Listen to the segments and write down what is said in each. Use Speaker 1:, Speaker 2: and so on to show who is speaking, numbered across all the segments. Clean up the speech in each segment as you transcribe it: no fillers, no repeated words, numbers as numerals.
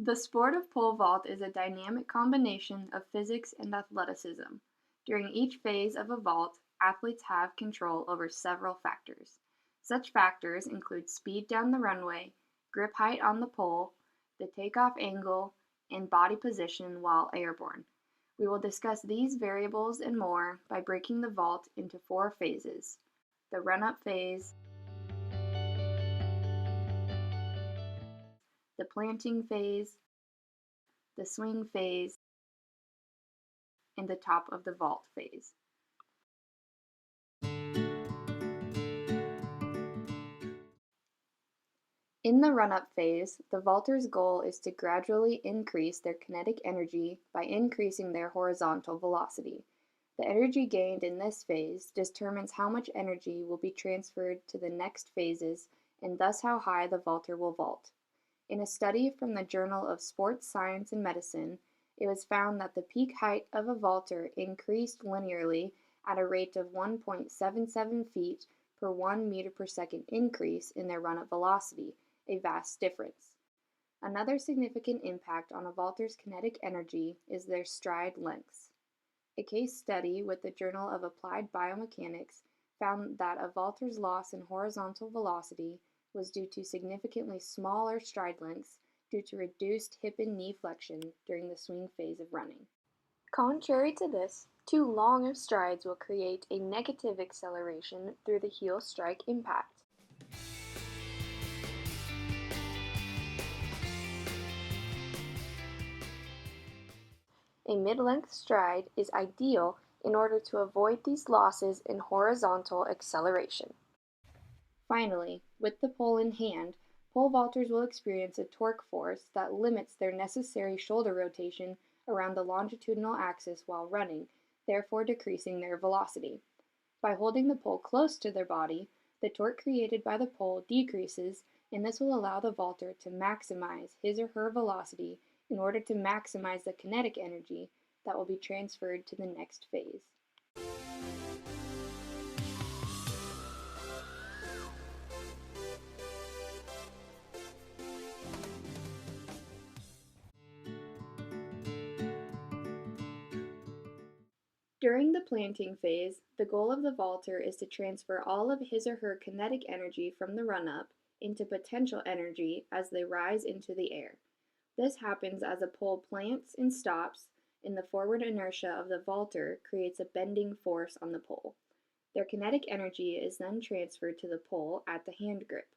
Speaker 1: The sport of pole vault is a dynamic combination of physics and athleticism. During each phase of a vault, athletes have control over several factors. Such factors include speed down the runway, grip height on the pole, the takeoff angle, and body position while airborne. We will discuss these variables and more by breaking the vault into four phases: the run-up phase, the planting phase, the swing phase, and the top of the vault phase. In the run-up phase, the vaulter's goal is to gradually increase their kinetic energy by increasing their horizontal velocity. The energy gained in this phase determines how much energy will be transferred to the next phases and thus how high the vaulter will vault. In a study from the Journal of Sports Science and Medicine, it was found that the peak height of a vaulter increased linearly at a rate of 1.77 feet per 1 meter per second increase in their run-up velocity, a vast difference. Another significant impact on a vaulter's kinetic energy is their stride lengths. A case study with the Journal of Applied Biomechanics found that a vaulter's loss in horizontal velocity was due to significantly smaller stride lengths due to reduced hip and knee flexion during the swing phase of running. Contrary to this, too long of strides will create a negative acceleration through the heel strike impact. A mid-length stride is ideal in order to avoid these losses in horizontal acceleration. Finally, with the pole in hand, pole vaulters will experience a torque force that limits their necessary shoulder rotation around the longitudinal axis while running, therefore decreasing their velocity. By holding the pole close to their body, the torque created by the pole decreases, and this will allow the vaulter to maximize his or her velocity in order to maximize the kinetic energy that will be transferred to the next phase. During the planting phase, the goal of the vaulter is to transfer all of his or her kinetic energy from the run-up into potential energy as they rise into the air. This happens as a pole plants and stops, and the forward inertia of the vaulter creates a bending force on the pole. Their kinetic energy is then transferred to the pole at the hand grip.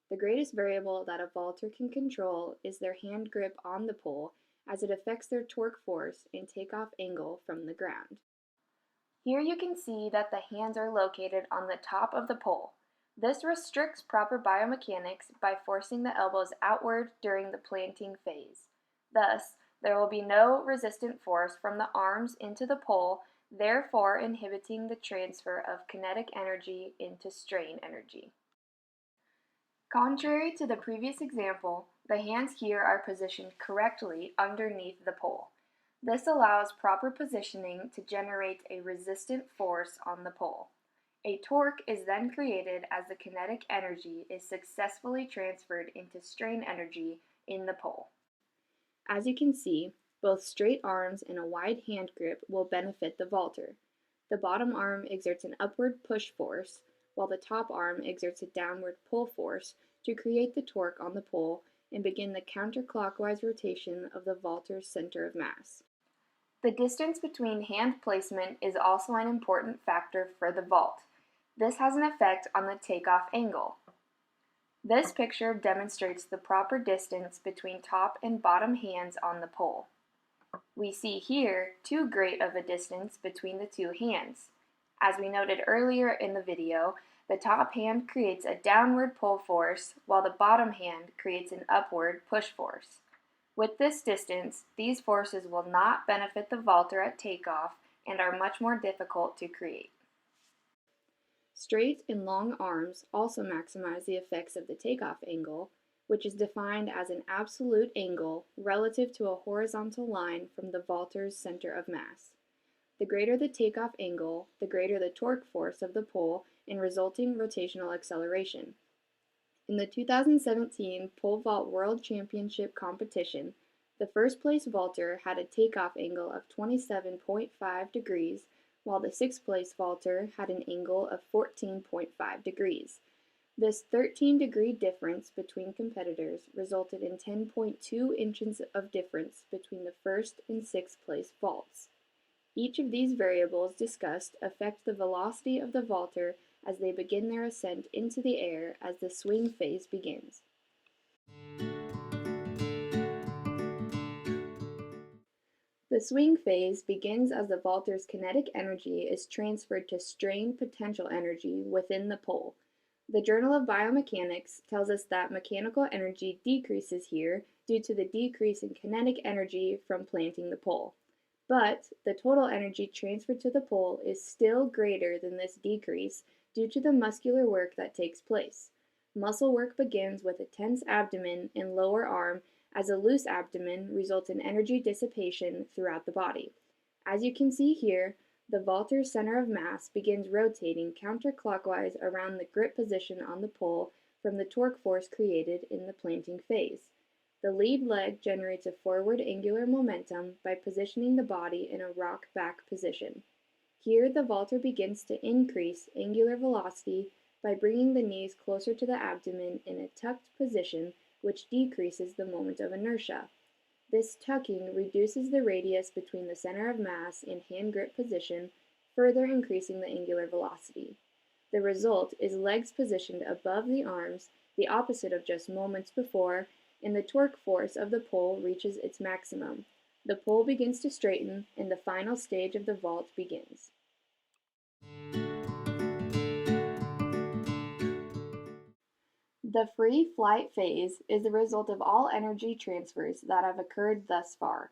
Speaker 1: The greatest variable that a vaulter can control is their hand grip on the pole, as it affects their torque force and takeoff angle from the ground. Here you can see that the hands are located on the top of the pole. This restricts proper biomechanics by forcing the elbows outward during the planting phase. Thus, there will be no resistant force from the arms into the pole, therefore inhibiting the transfer of kinetic energy into strain energy. Contrary to the previous example, the hands here are positioned correctly underneath the pole. This allows proper positioning to generate a resistant force on the pole. A torque is then created as the kinetic energy is successfully transferred into strain energy in the pole. As you can see, both straight arms and a wide hand grip will benefit the vaulter. The bottom arm exerts an upward push force, while the top arm exerts a downward pull force to create the torque on the pole and begin the counterclockwise rotation of the vaulter's center of mass. The distance between hand placement is also an important factor for the vault. This has an effect on the takeoff angle. This picture demonstrates the proper distance between top and bottom hands on the pole. We see here too great of a distance between the two hands. As we noted earlier in the video, the top hand creates a downward pull force, while the bottom hand creates an upward push force. With this distance, these forces will not benefit the vaulter at takeoff and are much more difficult to create. Straight and long arms also maximize the effects of the takeoff angle, which is defined as an absolute angle relative to a horizontal line from the vaulter's center of mass. The greater the takeoff angle, the greater the torque force of the pole and resulting rotational acceleration. In the 2017 Pole Vault World Championship competition, The first place vaulter had a takeoff angle of 27.5 degrees, while the sixth place vaulter had an angle of 14.5 degrees. This 13-degree difference between competitors resulted in 10.2 inches of difference between the first and sixth place vaults. Each of these variables discussed affect the velocity of the vaulter as they begin their ascent into the air as the swing phase begins. The swing phase begins as the vaulter's kinetic energy is transferred to strain potential energy within the pole. The Journal of Biomechanics tells us that mechanical energy decreases here due to the decrease in kinetic energy from planting the pole. But the total energy transferred to the pole is still greater than this decrease due to the muscular work that takes place. Muscle work begins with a tense abdomen and lower arm, as a loose abdomen results in energy dissipation throughout the body. As you can see here, the vaulter's center of mass begins rotating counterclockwise around the grip position on the pole from the torque force created in the planting phase. The lead leg generates a forward angular momentum by positioning the body in a rock-back position. Here, the vaulter begins to increase angular velocity by bringing the knees closer to the abdomen in a tucked position, which decreases the moment of inertia. This tucking reduces the radius between the center of mass and hand grip position, further increasing the angular velocity. The result is legs positioned above the arms, the opposite of just moments before, and the torque force of the pole reaches its maximum. The pole begins to straighten, and the final stage of the vault begins. The free flight phase is the result of all energy transfers that have occurred thus far.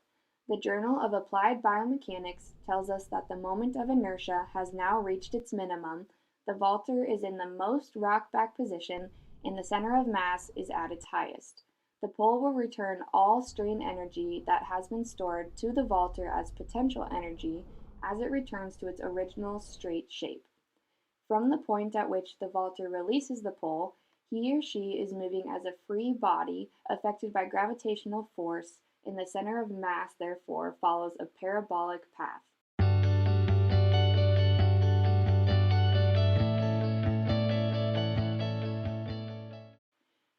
Speaker 1: The Journal of Applied Biomechanics tells us that the moment of inertia has now reached its minimum, the vaulter is in the most rock-back position, and the center of mass is at its highest. The pole will return all strain energy that has been stored to the vaulter as potential energy as it returns to its original straight shape. From the point at which the vaulter releases the pole, he or she is moving as a free body affected by gravitational force, and the center of mass therefore follows a parabolic path.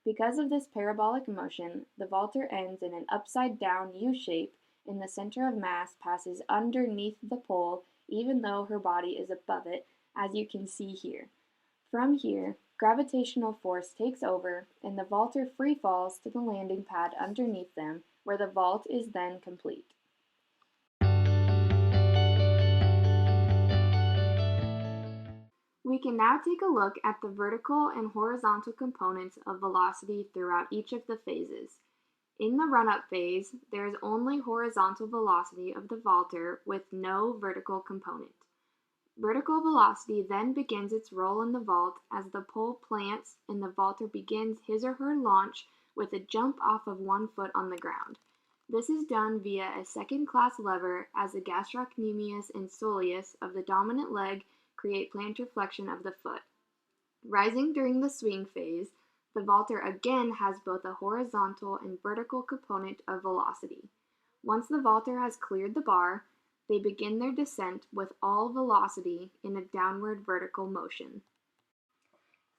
Speaker 1: Because of this parabolic motion, the vaulter ends in an upside-down U shape, and the center of mass passes underneath the pole even though her body is above it, as you can see here. From here, gravitational force takes over, and the vaulter free falls to the landing pad underneath them, where the vault is then complete. We can now take a look at the vertical and horizontal components of velocity throughout each of the phases. In the run-up phase, there is only horizontal velocity of the vaulter with no vertical component. Vertical velocity then begins its roll in the vault as the pole plants and the vaulter begins his or her launch with a jump off of one foot on the ground. This is done via a second-class lever as the gastrocnemius and soleus of the dominant leg create plantar flexion of the foot. Rising during the swing phase, the vaulter again has both a horizontal and vertical component of velocity. Once the vaulter has cleared the bar, they begin their descent with all velocity in a downward vertical motion.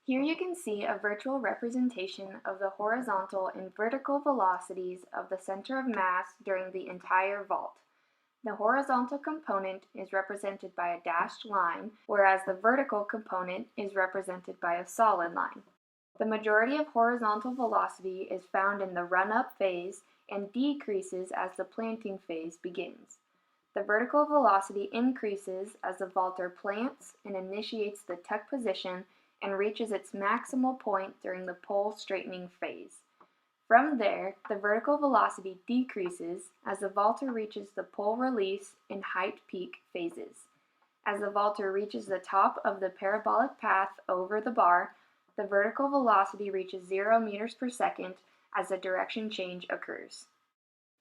Speaker 1: Here you can see a virtual representation of the horizontal and vertical velocities of the center of mass during the entire vault. The horizontal component is represented by a dashed line, whereas the vertical component is represented by a solid line. The majority of horizontal velocity is found in the run-up phase and decreases as the planting phase begins. The vertical velocity increases as the vaulter plants and initiates the tuck position and reaches its maximal point during the pole straightening phase. From there, the vertical velocity decreases as the vaulter reaches the pole release and height peak phases. As the vaulter reaches the top of the parabolic path over the bar, the vertical velocity reaches 0 meters per second as the direction change occurs.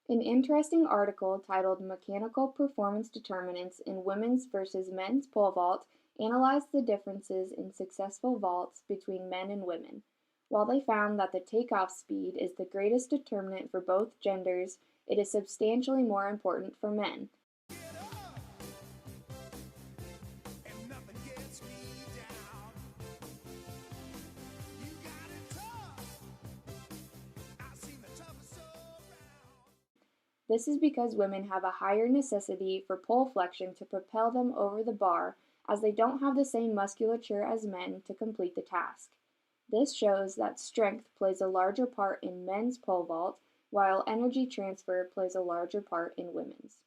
Speaker 1: An interesting article titled Mechanical Performance Determinants in Women's versus Men's Pole Vault analyzed the differences in successful vaults between men and women. While they found that the takeoff speed is the greatest determinant for both genders, it is substantially more important for men. This is because women have a higher necessity for pole flexion to propel them over the bar, as they don't have the same musculature as men to complete the task. This shows that strength plays a larger part in men's pole vault, while energy transfer plays a larger part in women's.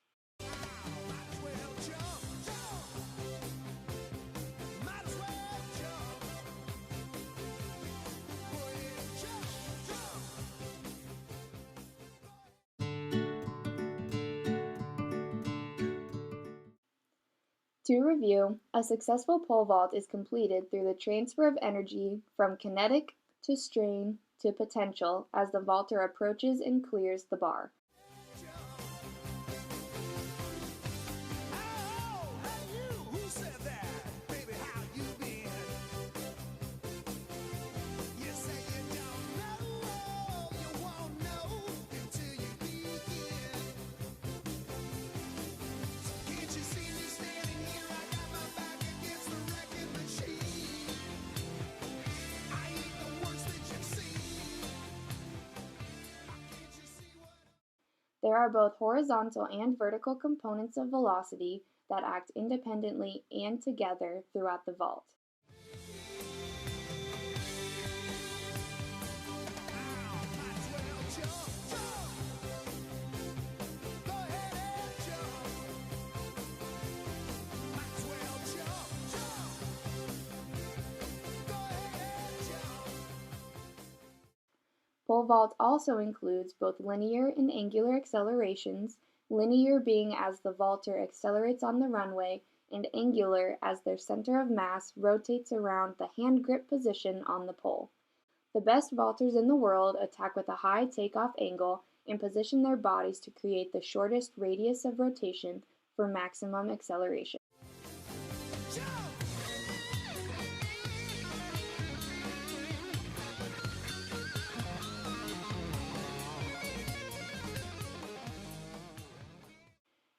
Speaker 1: To review, a successful pole vault is completed through the transfer of energy from kinetic to strain to potential as the vaulter approaches and clears the bar. There are both horizontal and vertical components of velocity that act independently and together throughout the vault. Pole vault also includes both linear and angular accelerations, linear being as the vaulter accelerates on the runway, and angular as their center of mass rotates around the hand grip position on the pole. The best vaulters in the world attack with a high takeoff angle and position their bodies to create the shortest radius of rotation for maximum acceleration.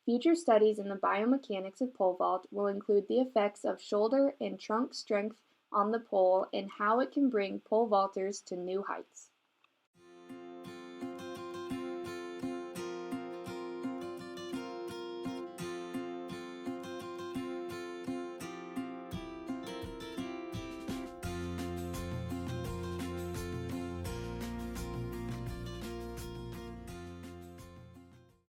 Speaker 1: Future studies in the biomechanics of pole vault will include the effects of shoulder and trunk strength on the pole and how it can bring pole vaulters to new heights.